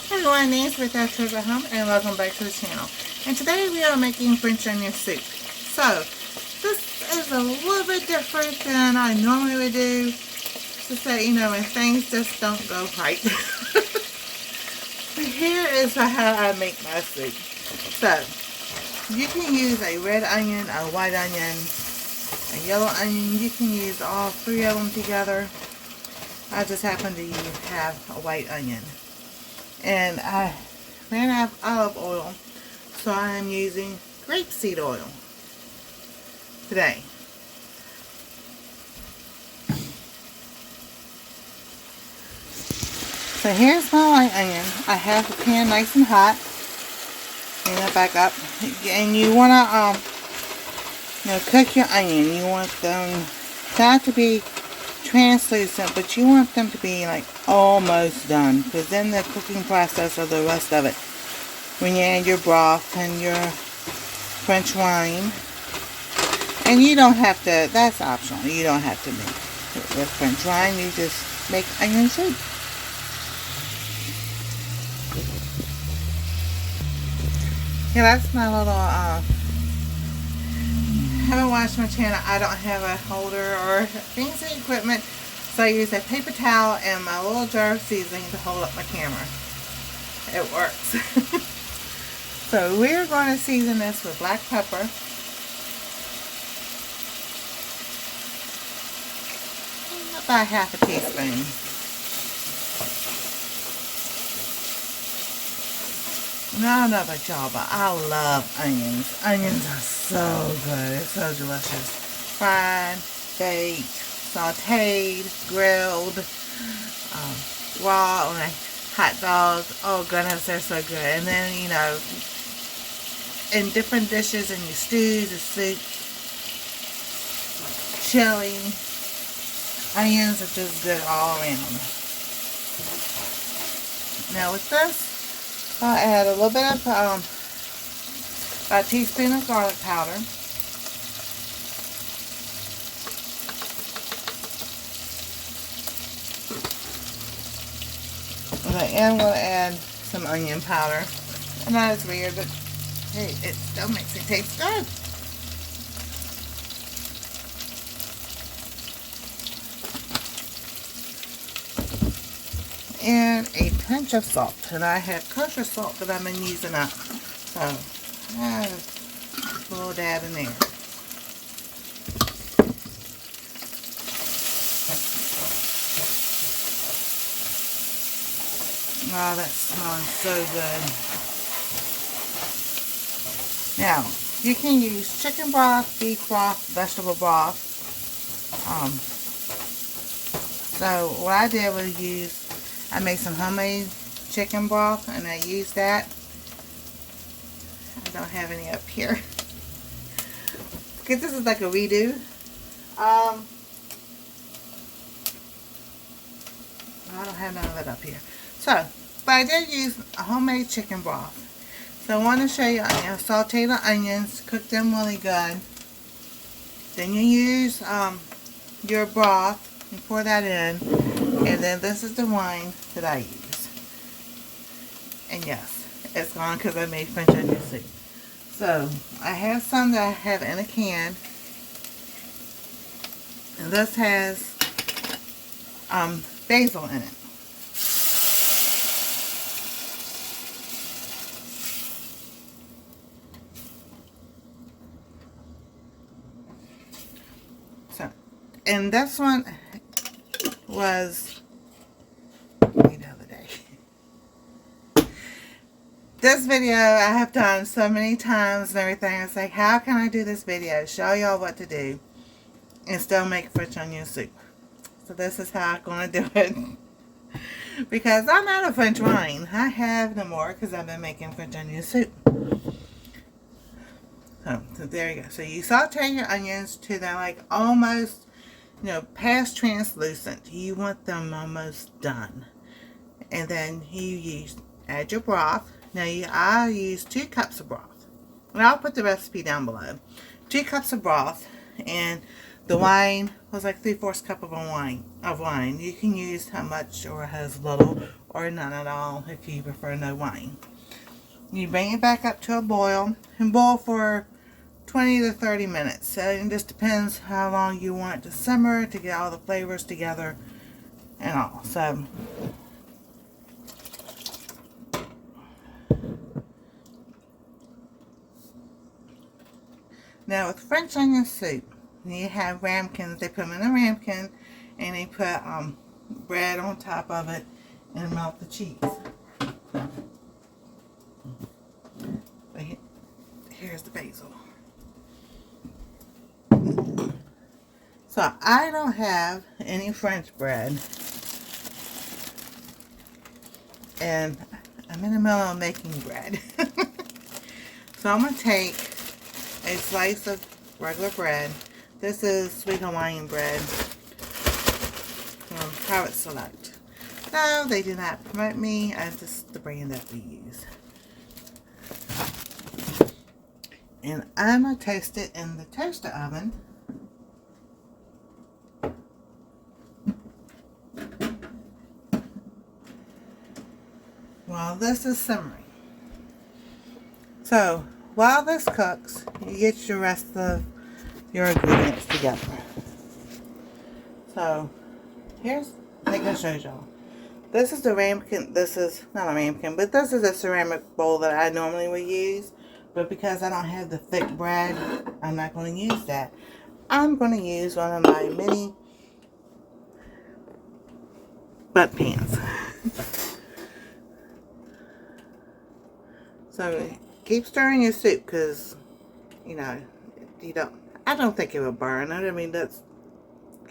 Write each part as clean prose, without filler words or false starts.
Hey everyone, Nancy with That Sugar Home, and welcome back to the channel. And today we are making French onion soup. So, this is a little bit different than I normally would do. Just that, you know, when things just don't go right. But here is how I make my soup. So, you can use a red onion, a white onion, a yellow onion. You can use all three of them together. I just happen to have a white onion. And I ran out of olive oil, so I am using grapeseed oil today. So here's my white onion. I have the pan nice and hot. And I back up. And you want to cook your onion. You want them not to be translucent, but you want them to be like almost done, because then the cooking process of the rest of it, when you add your broth and your French wine, and you don't have to, that's optional, you don't have to make it with French wine, you just make onion soup. Yeah, that's my little haven't watched my channel. I don't have a holder or fancy equipment, so I use a paper towel and my little jar of seasoning to hold up my camera. It works. So we're going to season this with black pepper, about half a teaspoon. Now, I don't know about y'all, but I love onions. Onions are so good. It's so delicious. Fried, baked, sauteed, grilled, raw on a hot dog. Oh goodness, they're so good. And then, you know, in different dishes, in your stews, your soup, chili, onions are just good all around. Now with this, I'll add a little bit of, about a teaspoon of garlic powder. And I'm going to add some onion powder. I know it's weird, but hey, it still makes it taste good. And a pinch of salt, and I have kosher salt that I've been using up, so a little dab in there. Oh, that smells so good. Now, you can use chicken broth, beef broth, vegetable broth. So what I did was I made some homemade chicken broth, and I used that. I don't have any up here because this is like a redo. I don't have none of it up here. So, but I did use a homemade chicken broth. So I want to show you, saute the onions, cook them really good. Then you use your broth and pour that in. And then this is the wine that I use. And yes, it's gone because I made French onion soup. So, I have some that I have in a can. And this has basil in it. So, and this one was the other day. This video I have done so many times and everything. It's like, how can I do this video? Show y'all what to do and still make French onion soup. So this is how I'm going to do it. Because I'm out of French wine. I have no more because I've been making French onion soup. So there you go. So you saute your onions to they're like almost, you know, past translucent. You want them almost done. And then you add your broth. Now I use 2 cups of broth. And I'll put the recipe down below. 2 cups of broth. And the wine was like 3/4 cup of wine. You can use how much or as little or none at all if you prefer no wine. You bring it back up to a boil and boil for 20 to 30 minutes. So it just depends how long you want it to simmer to get all the flavors together and all. So now with French onion soup, you have ramekins. They put them in a ramekin and they put bread on top of it and melt the cheese. But here's the basil. So I don't have any French bread, and I'm in the middle of making bread. So I'm going to take a slice of regular bread. This is sweet Hawaiian bread from Private Select. No, they do not promote me. It's just the brand that we use. And I'm going to toast it in the toaster oven. While this is simmering. So while this cooks, you get your rest of your ingredients together. So here's, I think I showed y'all. This is the ramekin. This is not a ramekin, but this is a ceramic bowl that I normally would use. But because I don't have the thick bread, I'm not going to use that. I'm going to use one of my mini butt pans. So keep stirring your soup because, you know, I don't think it will burn. I mean, that's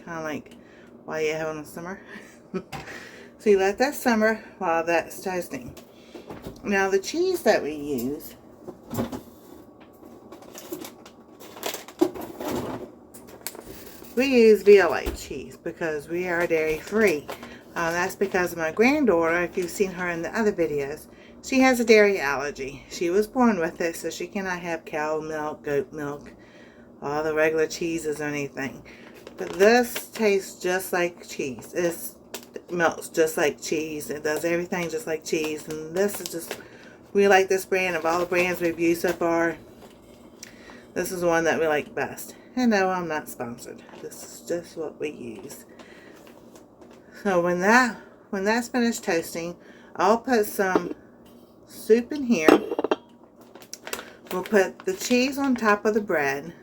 kind of like why you have it on simmer. So you let that simmer while that's toasting. Now the cheese that we use, we use VLA cheese because we are dairy free. That's because of my granddaughter. If you've seen her in the other videos, she has a dairy allergy. She was born with it, so she cannot have cow milk, goat milk, all the regular cheeses or anything. But this tastes just like cheese. It melts just like cheese. It does everything just like cheese. And this is just, we like this brand. Of all the brands we've used so far, this is the one that we like best. And no, I'm not sponsored. This is just what we use. So when that's finished toasting, I'll put some soup in here. We'll put the cheese on top of the bread.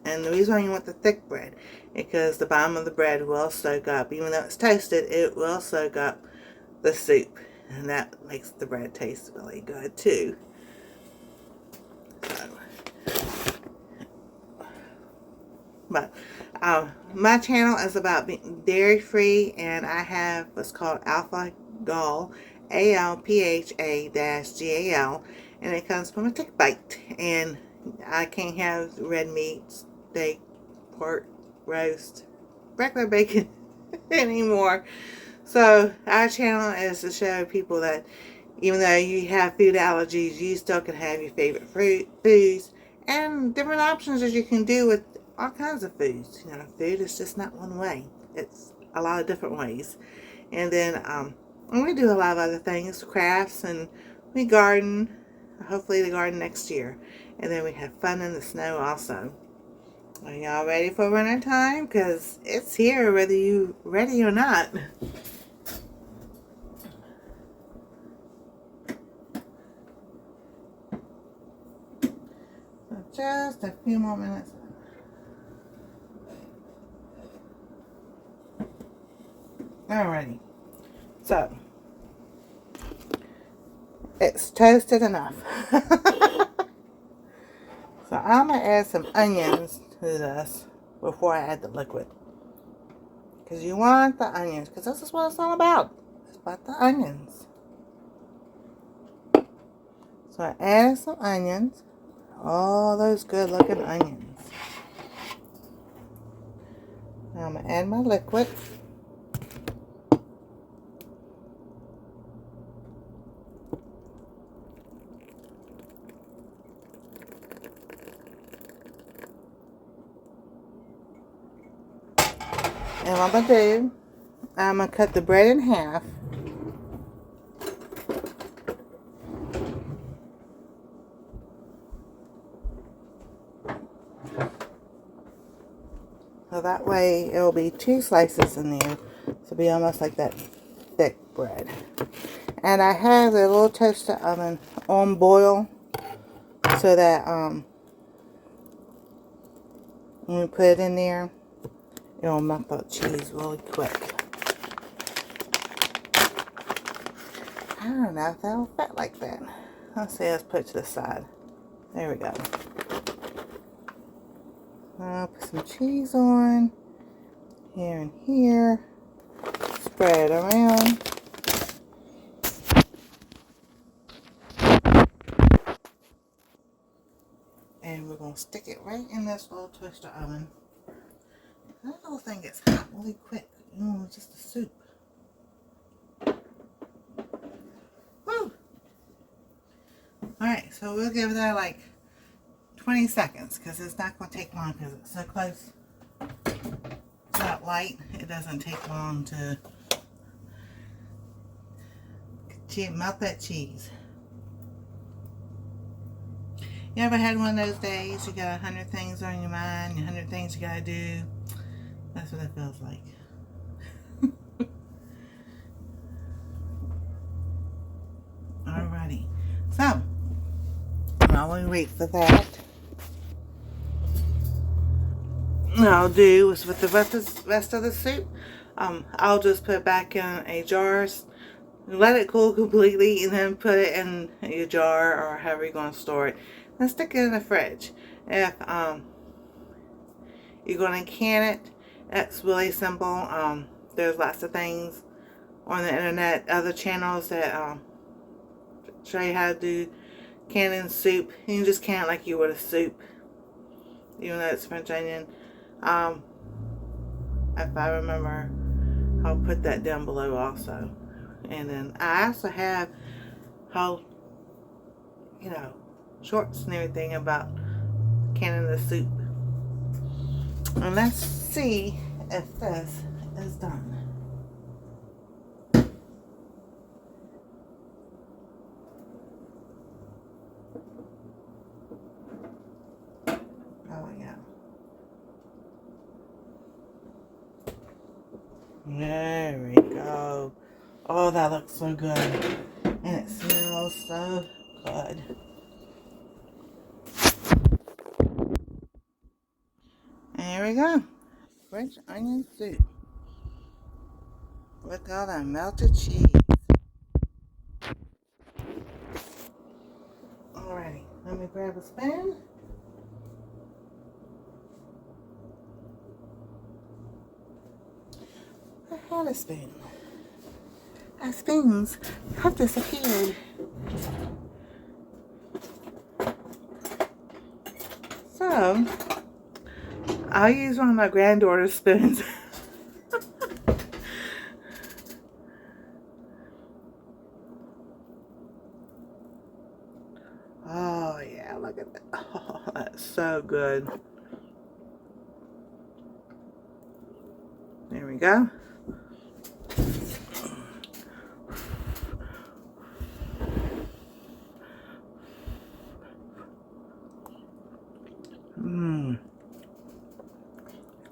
And the reason why you want the thick bread is because the bottom of the bread will soak up. Even though it's toasted, it will soak up the soup. And that makes the bread taste really good too. So, but my channel is about being dairy free, and I have what's called Alpha Gal, ALPHA-GAL, and it comes from a tick bite. And I can't have red meat, steak, pork, roast, regular bacon anymore. So our channel is to show people that even though you have food allergies, you still can have your favorite foods and different options that you can do with all kinds of foods. You know, food is just not one way. It's a lot of different ways. And then and we do a lot of other things, crafts, and we garden. Hopefully the garden next year. And then we have fun in the snow also. Are y'all ready for winter time? Because it's here whether you ready or not. So just a few more minutes. Alrighty. So it's toasted enough. So I'm going to add some onions to this before I add the liquid. Because you want the onions. Because this is what it's all about. It's about the onions. So I added some onions. All those good looking onions. Now I'm going to add my liquid. And what I'm going to do, I'm going to cut the bread in half. So that way it will be 2 slices in there. So it'll be almost like that thick bread. And I have a little toaster oven on boil so that when we put it in there, it'll melt that cheese really quick. I don't know if that'll fit like that. Let's see, let's put it to the side. There we go. I'll put some cheese on here and here. Spread it around. And we're going to stick it right in this little toaster oven. That little thing gets hot really quick. You know, it's just a soup. Woo! Alright, so we'll give that like 20 seconds because it's not going to take long because it's so close to that light. It doesn't take long to melt that cheese. You ever had one of those days you got 100 things on your mind, 100 things you gotta do? That's what it feels like. Alrighty. So, while we wait for that, what I'll do is with the rest of the soup, I'll just put it back in a jar, let it cool completely, and then put it in your jar or however you're going to store it. And stick it in the fridge. If you're going to can it, it's really simple. There's lots of things on the internet, other channels that show you how to do canning soup. You can just can it like you would a soup, even though it's French onion. If I remember, I'll put that down below also. And then I also have how, you know, shorts and everything about canning the soup. And let's see if this is done. Oh yeah. There we go. Oh, that looks so good. And it smells so good. There we go. French onion soup with all that melted cheese. Alrighty, let me grab a spoon. I had a spoon. Our spoons have disappeared. So, I'll use one of my granddaughter's spoons. Oh yeah, look at that. Oh, that's so good. There we go.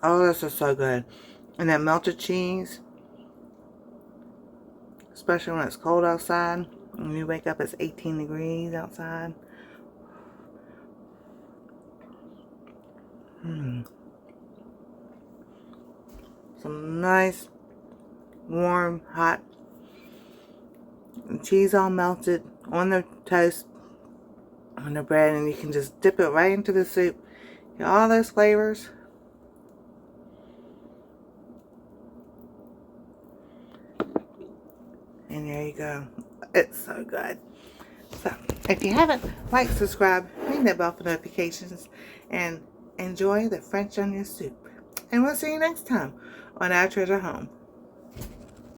Oh, this is so good. And that melted cheese, especially when it's cold outside. When you wake up, it's 18 degrees outside. Some nice, warm, hot cheese all melted on the toast, on the bread, and you can just dip it right into the soup. Get all those flavors. And there you go. It's so good. So, if you haven't, like, subscribe, ring that bell for notifications, and enjoy the French onion soup. And we'll see you next time on Our Treasure Home.